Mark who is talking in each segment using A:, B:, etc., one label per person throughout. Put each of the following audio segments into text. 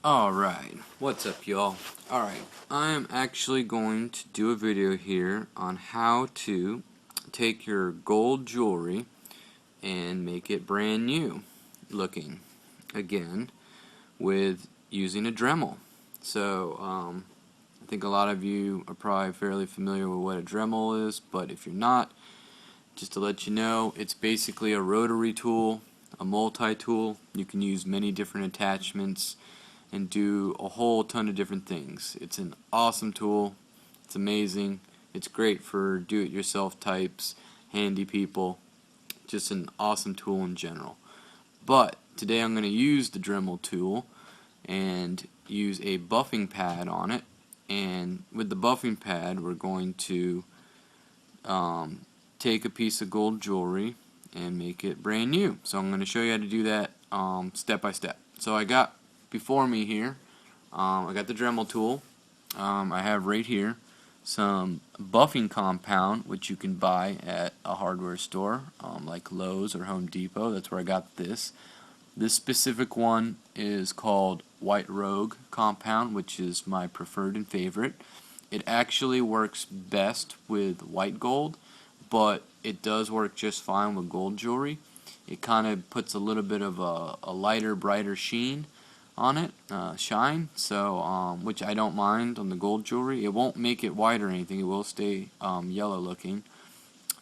A: Alright, what's up y'all? Alright, I am actually going to do a video here on how to take your gold jewelry and make it brand new looking again with using a Dremel. So I think a lot of you are probably fairly familiar with what a Dremel is, but if you're not, just to let you know, it's basically a rotary tool, a multi-tool. You can use many different attachments and do a whole ton of different things. It's an awesome tool. It's amazing. It's great for do-it-yourself types, handy people. Just an awesome tool in general. But today I'm going to use the Dremel tool and use a buffing pad on it. And with the buffing pad, we're going to take a piece of gold jewelry and make it brand new. So I'm going to show you how to do that step by step. So I got before me here, I got the Dremel tool. I have right here some buffing compound, which you can buy at a hardware store like Lowe's or Home Depot. That's where I got this. This specific one is called White Rogue compound, which is my preferred and favorite. It actually works best with white gold, but it does work just fine with gold jewelry. It kind of puts a little bit of a lighter, brighter sheen on it, shine, so which I don't mind on the gold jewelry. It won't make it white or anything. It will stay yellow looking,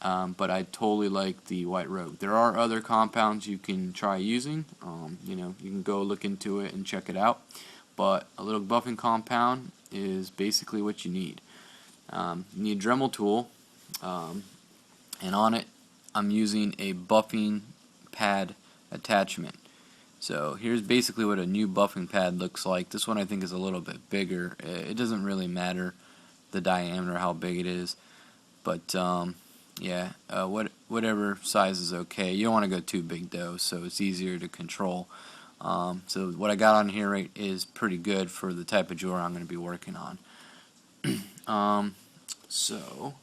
A: but I totally like the White Rogue. There are other compounds you can try using. You can go look into it and check it out, but a little buffing compound is basically what you need. You need a Dremel tool, and on it I'm using a buffing pad attachment. So here's basically what a new buffing pad looks like. This one I think is a little bit bigger. It doesn't really matter the diameter, how big it is, but yeah, whatever size is okay. You don't want to go too big though, so it's easier to control. So what I got on here is pretty good for the type of jewelry I'm going to be working on. So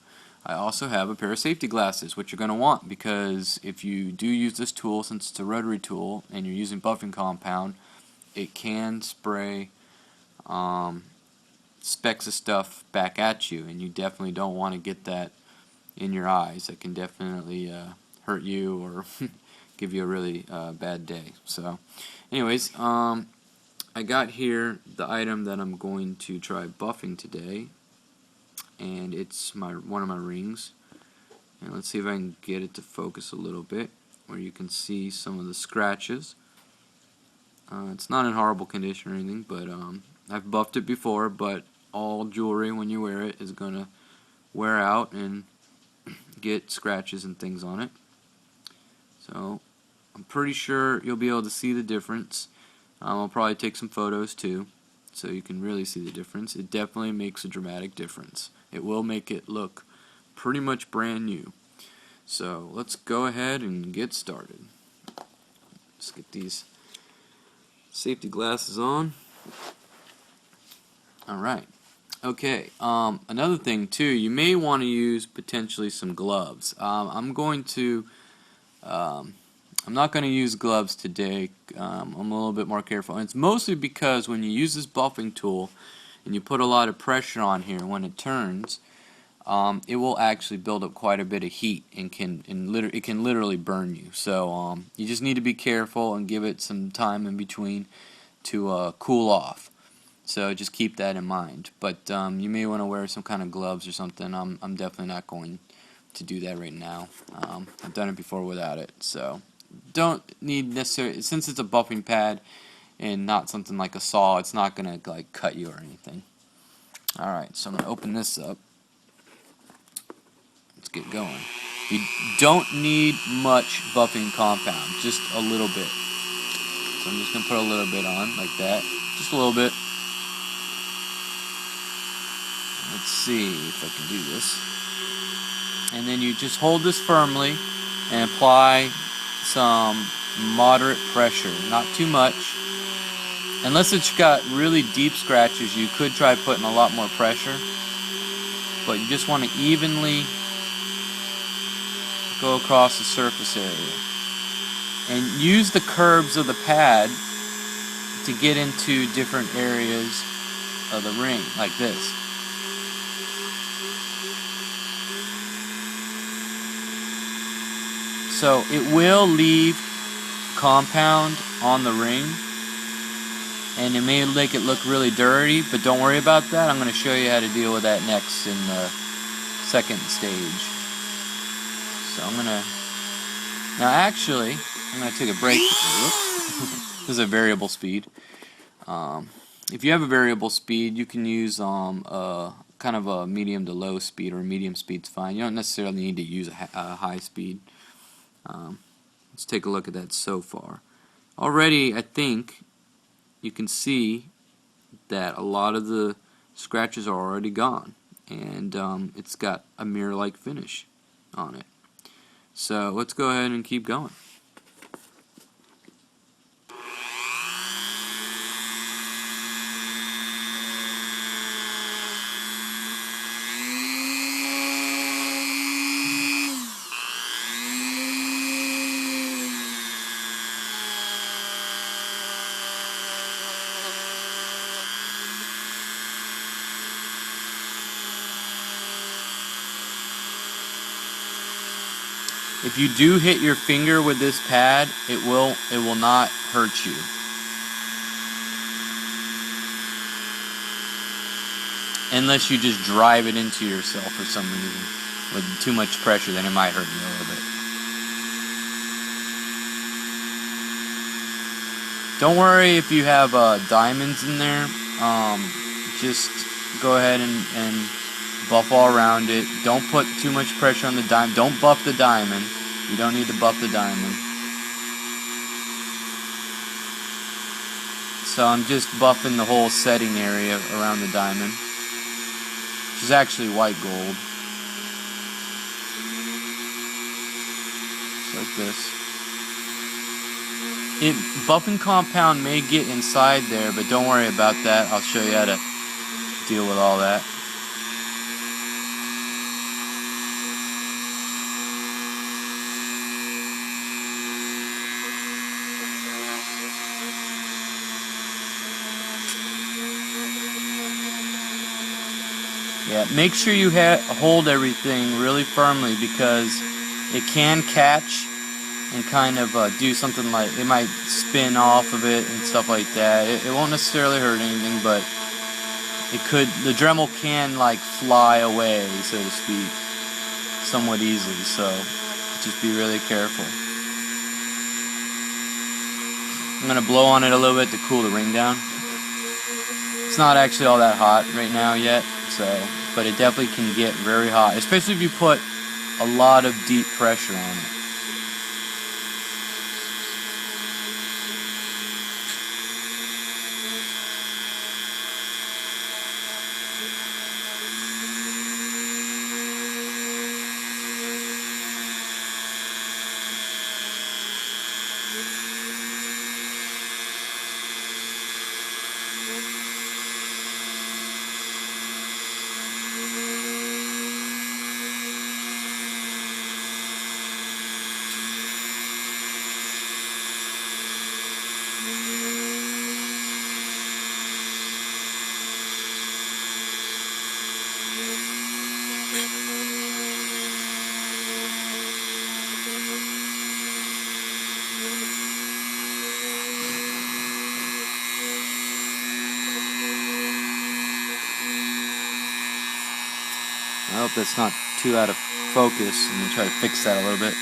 A: I also have a pair of safety glasses, which you're going to want, because if you do use this tool, since it's a rotary tool and you're using buffing compound, it can spray specks of stuff back at you, and you definitely don't want to get that in your eyes. It can definitely hurt you or give you a really bad day. So anyways, I got here the item that I'm going to try buffing today, and it's one of my rings. And let's see if I can get it to focus a little bit where you can see some of the scratches. It's not in horrible condition or anything, but I've buffed it before, but all jewelry when you wear it is going to wear out and get scratches and things on it. So I'm pretty sure you'll be able to see the difference. I'll probably take some photos too, so you can really see the difference. It definitely makes a dramatic difference. It will make it look pretty much brand new. So let's go ahead and get started. Let's get these safety glasses on. Alright. Okay, another thing too, you may want to use potentially some gloves. I'm not going to use gloves today. I'm a little bit more careful. And it's mostly because when you use this buffing tool and you put a lot of pressure on here, when it turns, it will actually build up quite a bit of heat and it can literally burn you. So you just need to be careful and give it some time in between to cool off. So just keep that in mind. But you may want to wear some kind of gloves or something. I'm definitely not going to do that right now. I've done it before without it. So don't need necessarily, since it's a buffing pad and not something like a saw, it's not going to like cut you or anything. Alright, so I'm going to open this up. Let's get going. You don't need much buffing compound, just a little bit. So I'm just going to put a little bit on, like that. Just a little bit. Let's see if I can do this. And then you just hold this firmly and apply some moderate pressure, not too much. Unless it's got really deep scratches, you could try putting a lot more pressure, but you just want to evenly go across the surface area. And use the curves of the pad to get into different areas of the ring, like this. So it will leave compound on the ring, and it may make it look really dirty, but don't worry about that. I'm going to show you how to deal with that next in the second stage. So I'm going to, now actually, I'm going to take a break. This is a variable speed. If you have a variable speed, you can use kind of a medium to low speed, or medium speed's fine. You don't necessarily need to use a high speed. Let's take a look at that so far. Already, I think you can see that a lot of the scratches are already gone, and it's got a mirror-like finish on it. So let's go ahead and keep going. If you do hit your finger with this pad, it will not hurt you. Unless you just drive it into yourself for some reason. With too much pressure, then it might hurt you a little bit. Don't worry if you have diamonds in there. Just go ahead and buff all around it. Don't put too much pressure on the diamond. Don't buff the diamond. You don't need to buff the diamond. So I'm just buffing the whole setting area around the diamond, which is actually white gold. Just like this. Buffing compound may get inside there, but don't worry about that. I'll show you how to deal with all that. Yeah, make sure you hold everything really firmly, because it can catch and kind of do something like, it might spin off of it and stuff like that. It won't necessarily hurt anything, but it could, the Dremel can like fly away, so to speak, somewhat easily, so just be really careful. I'm going to blow on it a little bit to cool the ring down. It's not actually all that hot right now yet, but it definitely can get very hot, especially if you put a lot of deep pressure on it. I hope that's not too out of focus. I'm going to try to fix that a little bit.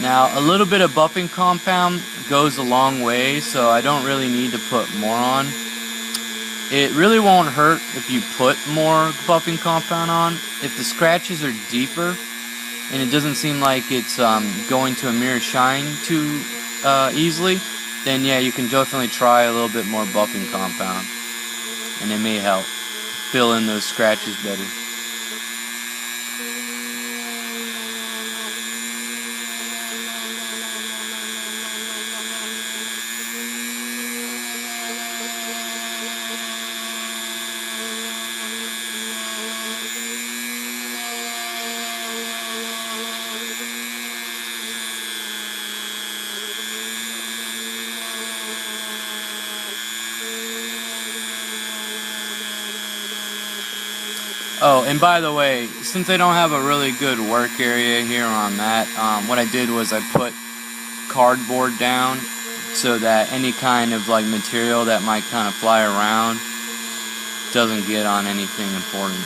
A: Now, a little bit of buffing compound goes a long way, so I don't really need to put more on. It really won't hurt if you put more buffing compound on. If the scratches are deeper and it doesn't seem like it's going to a mirror shine too easily, then yeah, you can definitely try a little bit more buffing compound, and it may help fill in those scratches better. Oh, and by the way, since I don't have a really good work area here on that, what I did was I put cardboard down so that any kind of like material that might kind of fly around doesn't get on anything important.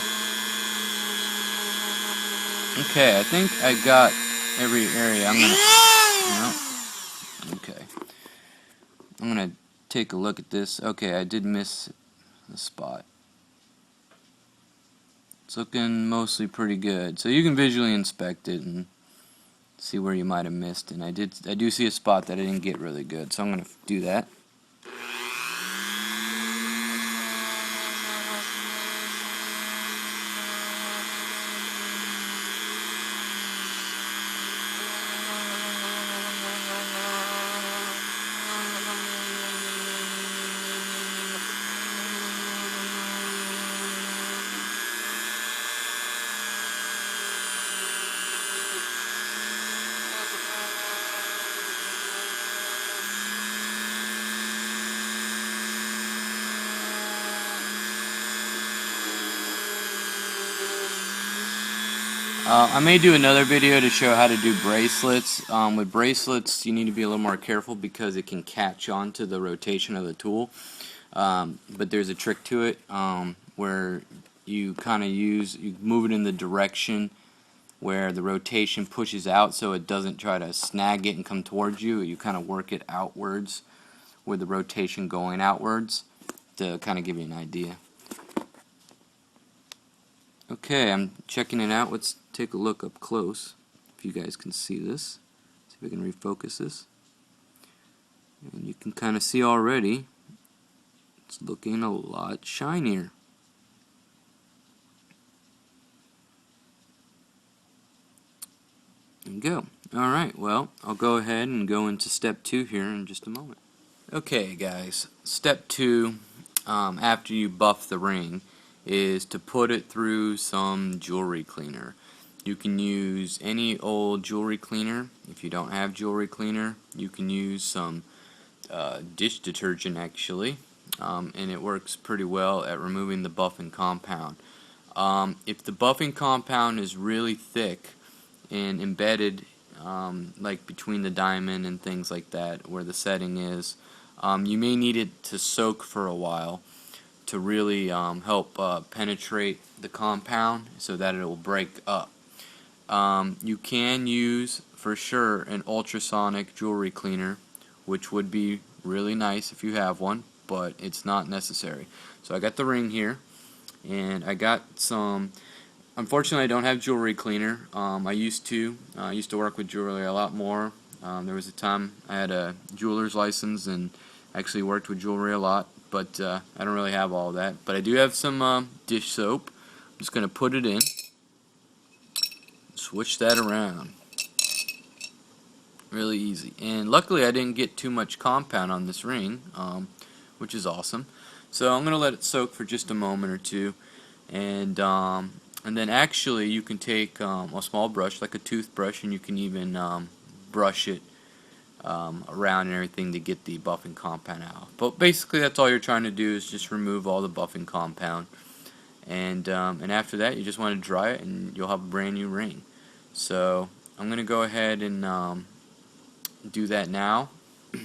A: Okay, I think I got every area. Okay. I'm gonna take a look at this. Okay, I did miss a spot. It's looking mostly pretty good. So you can visually inspect it and see where you might have missed. And I do see a spot that I didn't get really good. So I'm gonna do that. I may do another video to show how to do bracelets. With bracelets, you need to be a little more careful because it can catch on to the rotation of the tool. But there's a trick to it where you you move it in the direction where the rotation pushes out so it doesn't try to snag it and come towards you. You kind of work it outwards with the rotation going outwards to kind of give you an idea. Okay, I'm checking it out. Let's take a look up close if you guys can see this. See if I can refocus this. And you can kind of see already it's looking a lot shinier. There you go. Alright, well, I'll go ahead and go into step 2 here in just a moment. Okay guys, step 2, after you buff the ring, is to put it through some jewelry cleaner. You can use any old jewelry cleaner. If you don't have jewelry cleaner, you can use some dish detergent actually, and it works pretty well at removing the buffing compound. If the buffing compound is really thick and embedded like between the diamond and things like that where the setting is, you may need it to soak for a while to really help penetrate the compound so that it will break up. You can use for sure an ultrasonic jewelry cleaner, which would be really nice if you have one, but it's not necessary. So I got the ring here, and I got some. Unfortunately, I don't have jewelry cleaner. I used to work with jewelry a lot more. There was a time I had a jeweler's license and actually worked with jewelry a lot, but I don't really have all that. But I do have some dish soap. I'm just going to put it in, switch that around. Really easy. And luckily I didn't get too much compound on this ring, which is awesome. So I'm going to let it soak for just a moment or two, and then actually you can take a small brush like a toothbrush, and you can even brush it around and everything to get the buffing compound out. But basically that's all you're trying to do, is just remove all the buffing compound, and after that you just want to dry it and you'll have a brand new ring. So I'm going to go ahead and do that now,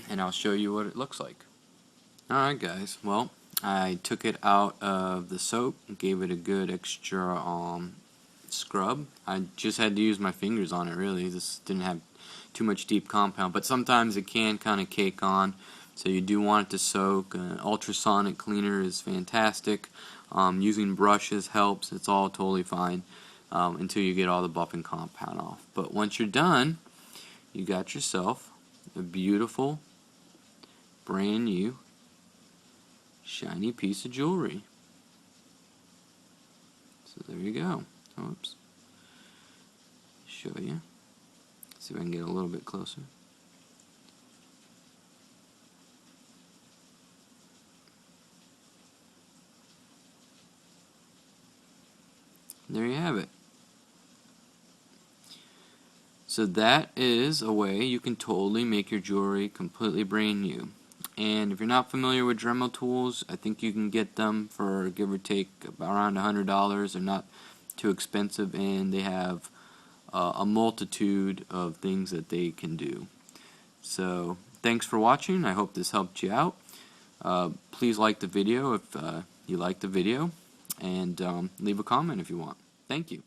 A: and I'll show you what it looks like. Alright guys, well, I took it out of the soap and gave it a good extra scrub. I just had to use my fingers on it really. This didn't have too much deep compound, but sometimes it can kind of cake on, so you do want it to soak. An ultrasonic cleaner is fantastic. Using brushes helps. It's all totally fine until you get all the buffing compound off. But once you're done, you got yourself a beautiful, brand new, shiny piece of jewelry. So there you go. Oops. Show you. See if I can get a little bit closer. There you have it. So that is a way you can totally make your jewelry completely brand new. And if you're not familiar with Dremel tools, I think you can get them for give or take around $100. They're not too expensive, and they have a multitude of things that they can do. So thanks for watching. I hope this helped you out. Please like the video if you like the video, and leave a comment if you want. Thank you.